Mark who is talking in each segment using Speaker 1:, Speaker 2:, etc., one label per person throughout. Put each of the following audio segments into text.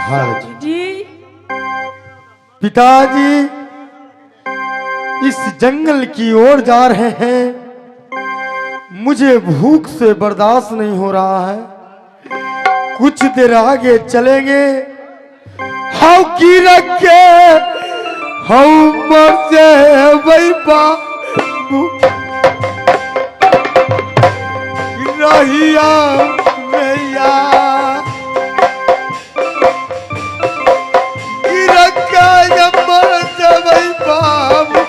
Speaker 1: हाँ
Speaker 2: जी।
Speaker 1: पिताजी इस जंगल की ओर जा रहे हैं, मुझे भूख से बर्दाश्त नहीं हो रहा है। कुछ देर आगे चलेंगे, हाउ की रख के हाउ मर जाए वही बाबू रहिया मैया मर जाए वही बाबू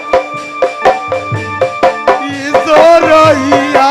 Speaker 1: सो रहिया।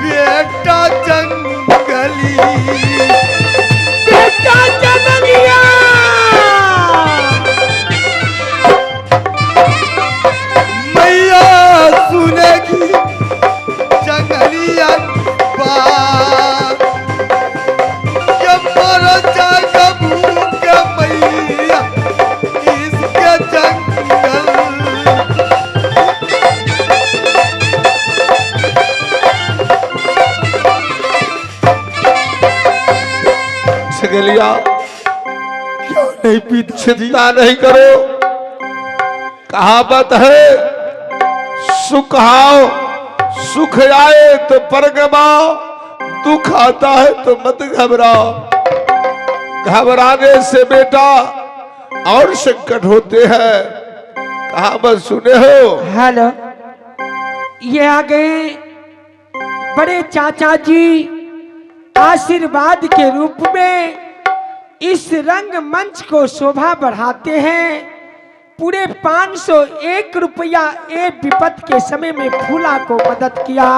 Speaker 1: बेटा जंगली
Speaker 2: बेटा जंगलिया
Speaker 1: मैया सुनेगी जंगलिया बात ये मर जाएगा भूख मैया इसके जंगल।
Speaker 3: गलिया
Speaker 1: क्यों नहीं पीते?
Speaker 3: चिंता नहीं करो, कहावत है सुख आओ सुख आए तो परगमाओ, दुख आता है तो मत घबराओ। घबराने से बेटा और संकट होते हैं। कहावत सुने हो?
Speaker 2: हेलो, ये आ गए बड़े चाचा जी आशीर्वाद के रूप में इस रंग मंच को शोभा बढ़ाते हैं। पूरे 501 रुपया ए विपत के समय में फूला को मदद किया।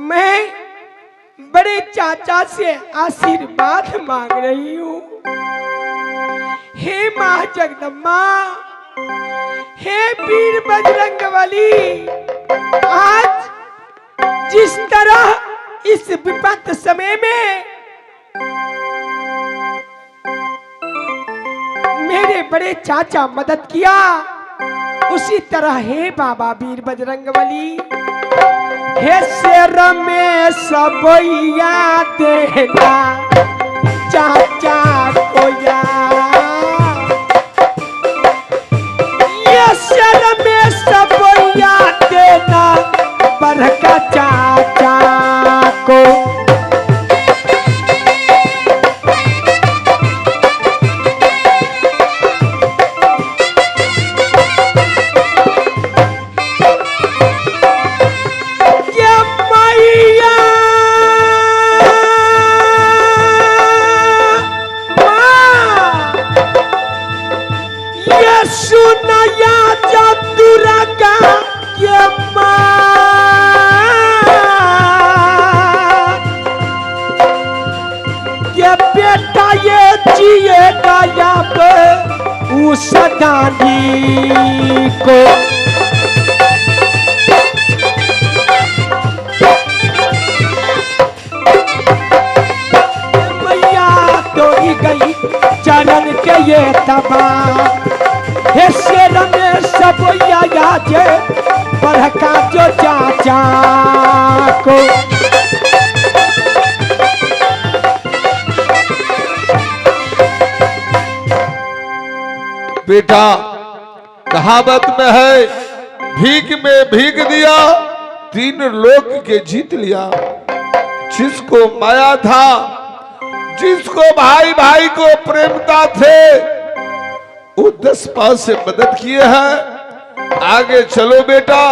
Speaker 2: मैं बड़े चाचा से आशीर्वाद मांग रही हूँ। हे माँ जगदम्बा, हे वीर बजरंगबली, आज जिस तरह इस विपत समय में मेरे बड़े चाचा मदद किया, उसी तरह हे बाबा वीर बजरंगबली, हे शेर में सबैया देना चाचा को याद, ये शेर में सबैया देना बरका चाचा को। ये मैया ये सुनया चतुरा का ये बेटा ये जिएगा या उस दानी को। मैया तोड़ी गई चरण के ये तबाह, हे शेर में सब याद बड़का जो चाचा को।
Speaker 3: बेटा कहावत में है, भीख में भीख दिया 3 लोक के जीत लिया। जिसको माया था, जिसको भाई भाई को प्रेमता थे, वो 10 पैसे मदद किए हैं। आगे चलो बेटा,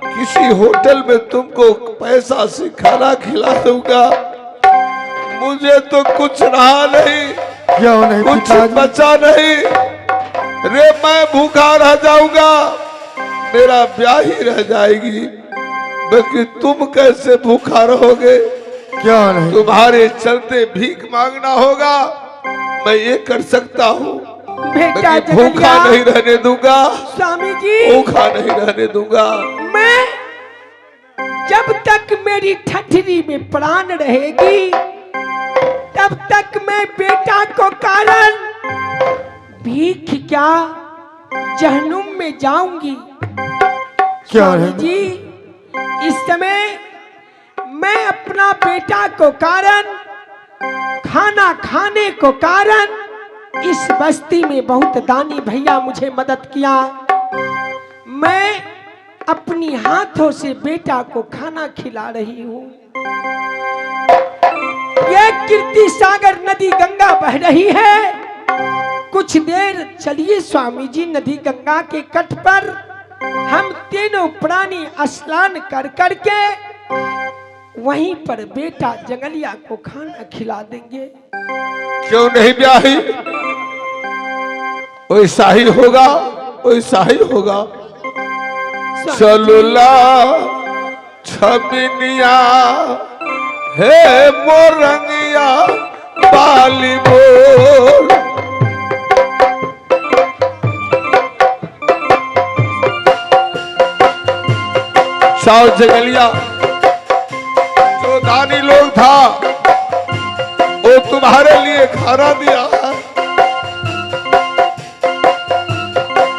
Speaker 3: किसी होटल में तुमको पैसा से खाना खिला दूंगा। मुझे तो कुछ रहा नहीं,
Speaker 1: क्यों नहीं
Speaker 3: कुछ
Speaker 1: पिताजी?
Speaker 3: बचा नहीं रे, मैं भूखा रह जाऊंगा। मेरा ब्याह ही रह जाएगी, बाकी तुम कैसे भूखा रहोगे?
Speaker 1: क्या नहीं?
Speaker 3: तुम्हारे चलते भीख मांगना होगा, मैं ये कर सकता हूँ,
Speaker 2: बेटा
Speaker 3: बाकी भूखा
Speaker 2: जगलिया,
Speaker 3: नहीं रहने दूंगा,
Speaker 2: स्वामी जी
Speaker 3: भूखा नहीं रहने दूंगा।
Speaker 2: मैं जब तक मेरी ठठरी में प्राण रहेगी तब तक मैं बेटा को कारण भीख क्या जहन्नुम में जाऊंगी।
Speaker 1: क्या
Speaker 2: स्वामी
Speaker 1: है?
Speaker 2: जी इस समय मैं अपना बेटा को कारण खाना खाने को कारण इस बस्ती में बहुत दानी भैया मुझे मदद किया। मैं अपनी हाथों से बेटा को खाना खिला रही हूँ। ये कीर्ति सागर नदी गंगा बह रही है। कुछ देर चलिए स्वामी जी, नदी गंगा के तट पर हम तीनों प्राणी स्नान कर करके वहीं पर बेटा जंगलिया को खाना खिला देंगे।
Speaker 3: क्यों नहीं ब्याही? वैसा ही होगा, वैसा ही होगा। चलुला छबिनिया हे मोरंगिया बाली बोल। साव जंगलिया जो दानी लोग था वो तुम्हारे लिए खाना दिया है।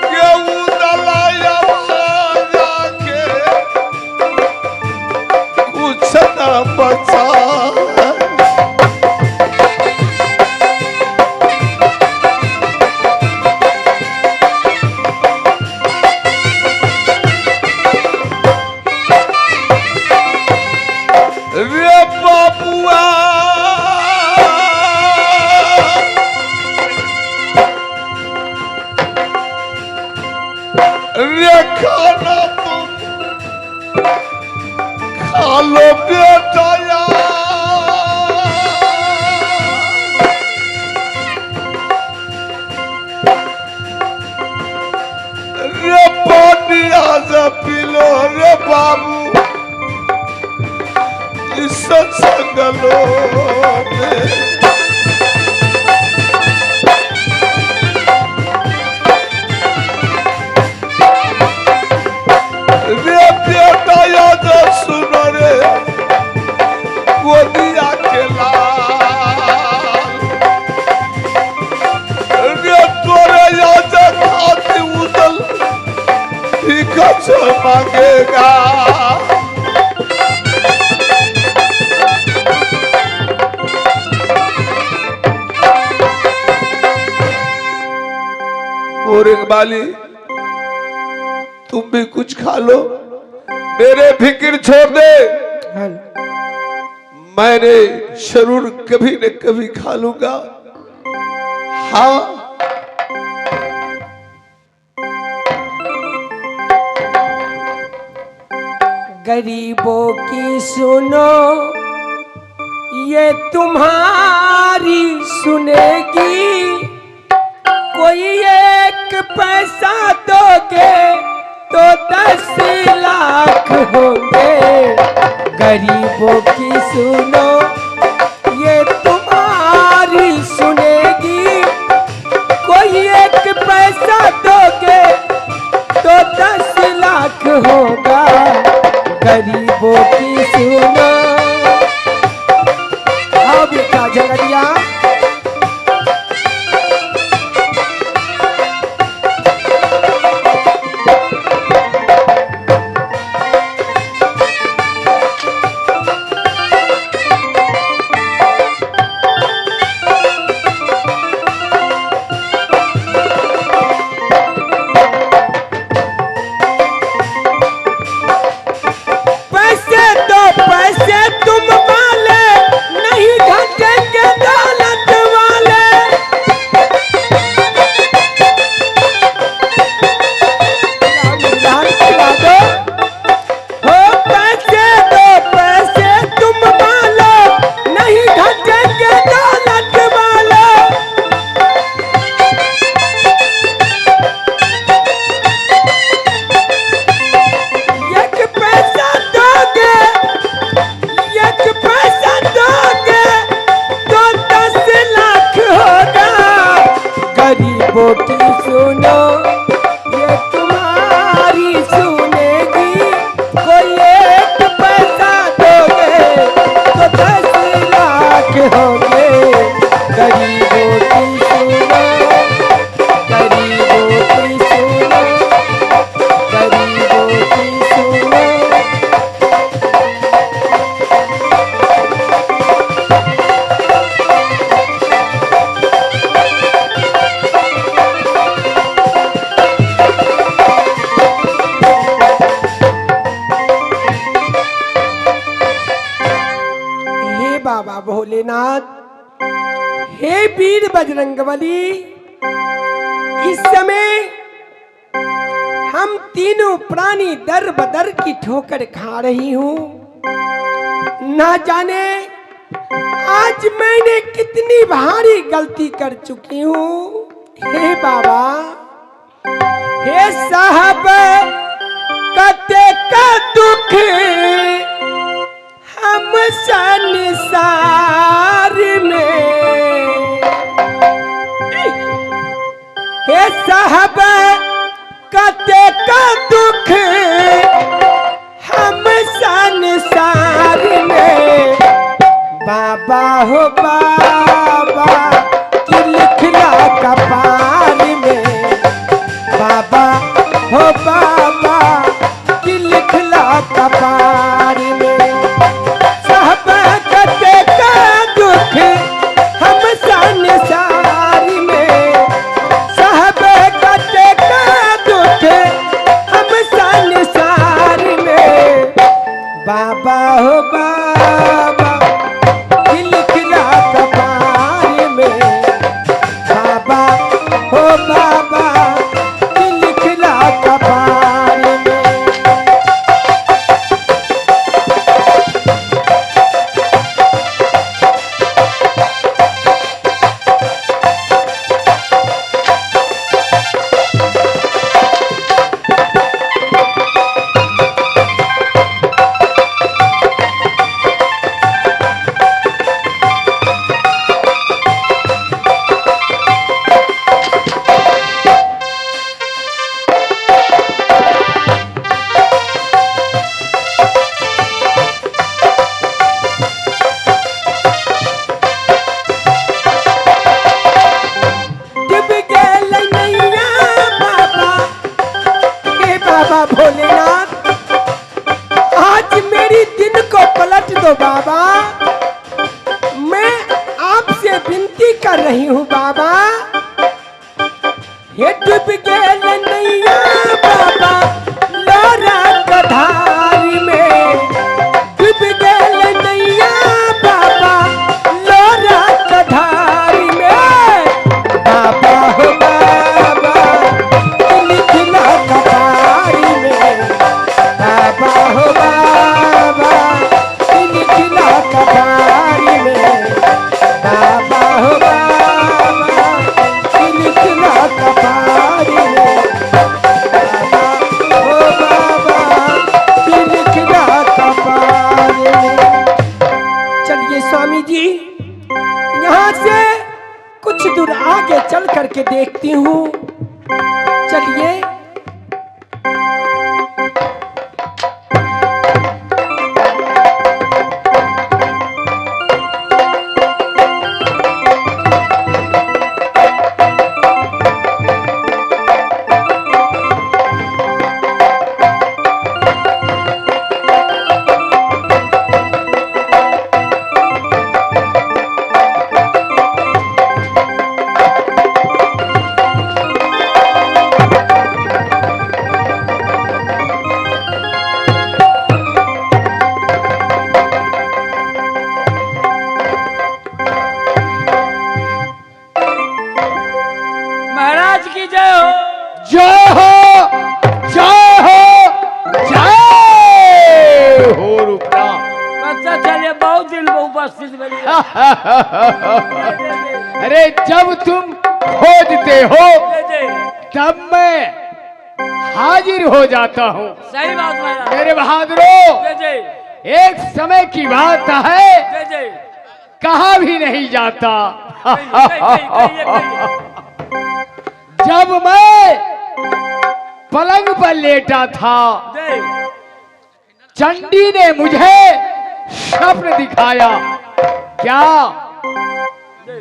Speaker 3: गेहूं दलाया भाजा के कुछ न बचा है। रे बाबुआ रे खाना तुम खा लो बेटा यार। रे पानी आज पी लो रे बाबू इस जंगलों में। रे बेटा याद सुनो रे गोदिया के लाल। रे तोरे याद खाती उदल भिख मांगेगा। और इकबाली तुम भी कुछ खा लो, मेरे फिक्र छोड़ दे, मैंने जरूर कभी न कभी खा लूंगा। हाँ
Speaker 2: गरीबों की सुनो ये तुम्हारी सुनेगी। कोई एक पैसा दोगे तो 10 लाख होंगे। गरीबों की सुनो ये तुम्हारी सुनेगी। कोई एक पैसा दोगे तो 10 लाख होगा। गरीबों की सुनो। आओ बेटा जंगलिया, पैसे भोलेनाथ। हे वीर बजरंगबली, इस समय हम तीनों प्राणी दर बदर की ठोकर खा रही हूँ। ना जाने आज मैंने कितनी भारी गलती कर चुकी हूँ। हे बाबा, हे साहब, कते का दुख हम संसार में। हे साहब, कते का दुख हम संसार में। बाबा हो बाबा की लिखला कपाल में। बाबा हो बाबा की लिखला कपाल में। साहब कते का दुख हम संसार में। साहब कते का दुख हम संसार में। बाबा हो बाबा की लिखला कपाल में। बाबा हो बाबा की लिखला कपाल में। बाबा भोलेनाथ, आज मेरी दिन को पलट दो बाबा। मैं आपसे विनती कर रही हूँ बाबा। ये डूब गए नैया बाबा लोरा कधारी में। डूब गए नैया बाबा लोरा कधारी में। बाबा हो बाबा लिखला कपारी में। बाबा हो बाबा लिखला कपारी में। बाबा हो बाबा लिखला कपारी में। बाबा हो बाबा लिखला कपारी में। चलिए स्वामी जी, यहाँ से कुछ दूर आगे चल करके देखती हूँ। चलिए।
Speaker 4: महाराज की जय हो।
Speaker 3: जय हो, जय हो, जय हो रुपना।
Speaker 4: अच्छा चलिए, बहुत दिन में उपस्थित बनी।
Speaker 5: अरे जब तुम खोजते हो तब मैं हाजिर हो जाता हूँ।
Speaker 4: सही बात महाराज।
Speaker 5: मेरे बहादुरों,
Speaker 4: जय जय
Speaker 5: एक समय की बात है,
Speaker 4: जय जय।
Speaker 5: कहा भी नहीं जाता।
Speaker 4: कहिए।
Speaker 5: जब मैं पलंग पर लेटा था,
Speaker 4: जय।
Speaker 5: चंडी ने मुझे स्वप्न दिखाया। क्या?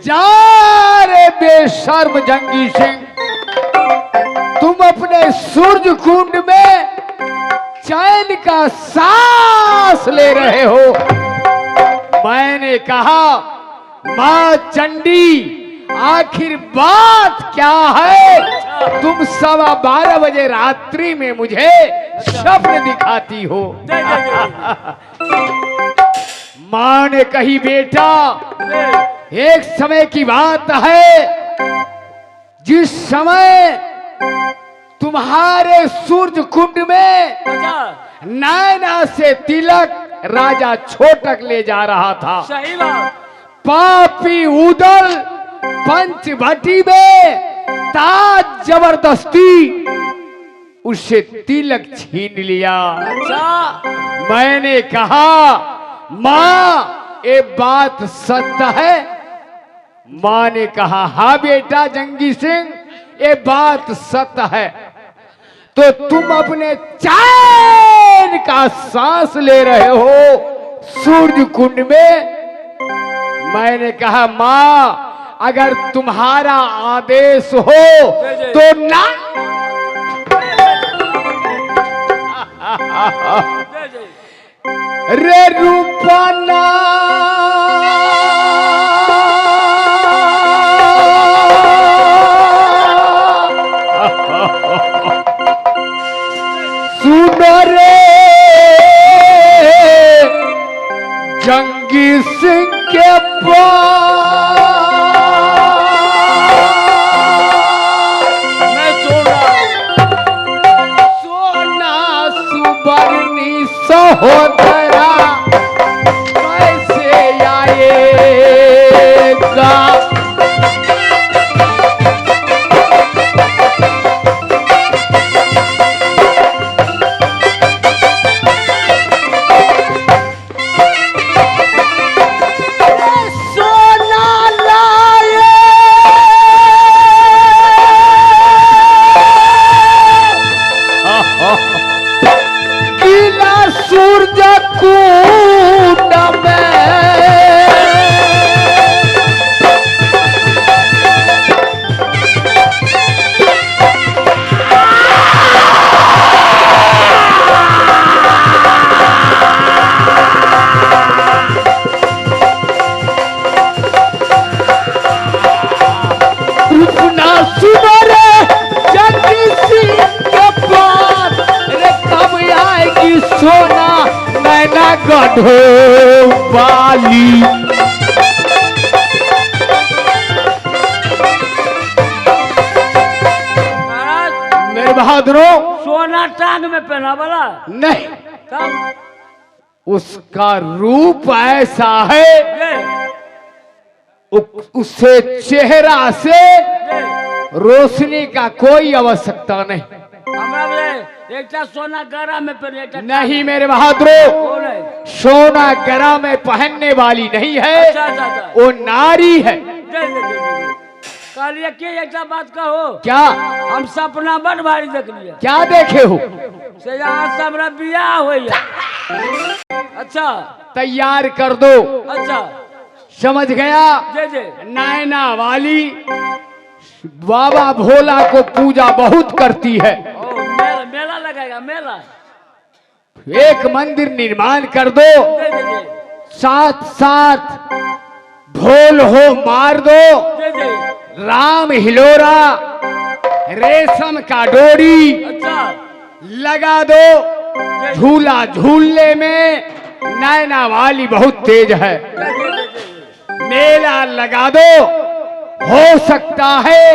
Speaker 5: जा रे बेशर्म जंगी सिंह, तुम अपने सूरज कुंड में चैन का सांस ले रहे हो। मैंने कहा, मां चंडी, आखिर बात क्या है? तुम 12:15 बजे रात्रि में मुझे स्वप्न दिखाती हो। माँ ने कही बेटा एक समय की बात है जिस समय तुम्हारे सूर्य कुंड में
Speaker 4: अच्छा
Speaker 5: नैना से तिलक राजा छोटक ले जा रहा था।
Speaker 4: सही बात।
Speaker 5: पापी उदल पंचवटी में ताज जबरदस्ती उससे तिलक छीन लिया।
Speaker 4: अच्छा
Speaker 5: मैंने कहा माँ ये बात सत्य है? माँ ने कहा हाँ बेटा जंगी सिंह ये बात सत्य है। तो तुम अपने चैन का सांस ले रहे हो सूर्य कुंड में। मैंने कहा माँ अगर तुम्हारा आदेश हो तो ना। रे रूपना सुनो रे जंगी सिंह के
Speaker 4: मैं छोड़ रहा हूँ।
Speaker 5: सोना सुबर्णी सहोदरा कैसे आएगा। सोना मैना गढ़ो वाली
Speaker 4: महाराज
Speaker 5: मेरे बहादुरों
Speaker 4: सोना टांग में पहना वाला
Speaker 5: नहीं
Speaker 4: तब
Speaker 5: उसका रूप ऐसा है
Speaker 4: ये
Speaker 5: उसे चेहरा से
Speaker 4: ये
Speaker 5: रोशनी का कोई आवश्यकता नहीं।
Speaker 4: हमरा बोले एक सोना गरा में पहने एक
Speaker 5: नहीं मेरे बहादुरों
Speaker 4: कौन है?
Speaker 5: सोना गरा में पहनने वाली नहीं है
Speaker 4: अच्छा अच्छा अच्छा
Speaker 5: वो नारी है।
Speaker 4: दे। कहलिए कि एक बात कहो
Speaker 5: क्या
Speaker 4: हम सपना बड़ भारी देख लिया
Speaker 5: क्या देखे हो?
Speaker 4: से यहाँ से हमरा बियाह होइया। अच्छा
Speaker 5: तैयार कर दो।
Speaker 4: अच्छा
Speaker 5: समझ गया?
Speaker 4: जे
Speaker 5: नैना वाली बाबा भोला को पूजा बहुत करती है।
Speaker 4: ओ मेला मेला लगेगा मेला
Speaker 5: एक मंदिर निर्माण कर दो
Speaker 4: जे
Speaker 5: साथ साथ ढोल हो मार दो
Speaker 4: जे
Speaker 5: राम हिलोरा रेशम का डोरी
Speaker 4: अच्छा
Speaker 5: लगा दो। झूला झूलने में नैना वाली बहुत तेज है। मेला लगा दो। हो सकता है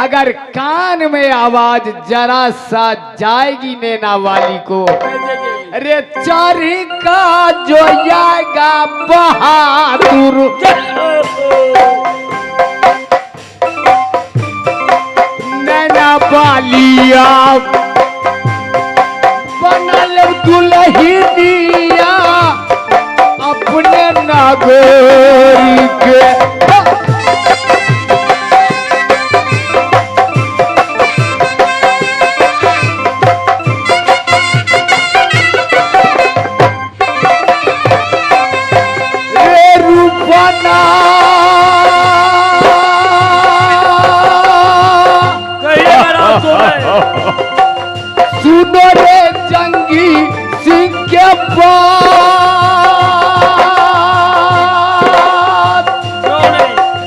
Speaker 5: अगर कान में आवाज जरा सा जाएगी नैना वाली को अरे चारी का जो जाएगा बहादुर नैना वालिया बनल दुल्हनिया अपने नागोरी के। सुनो रे जंगी सिंह के बात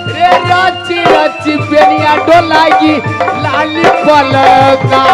Speaker 5: रे रची रची बेनिया डोलागी लाली पल का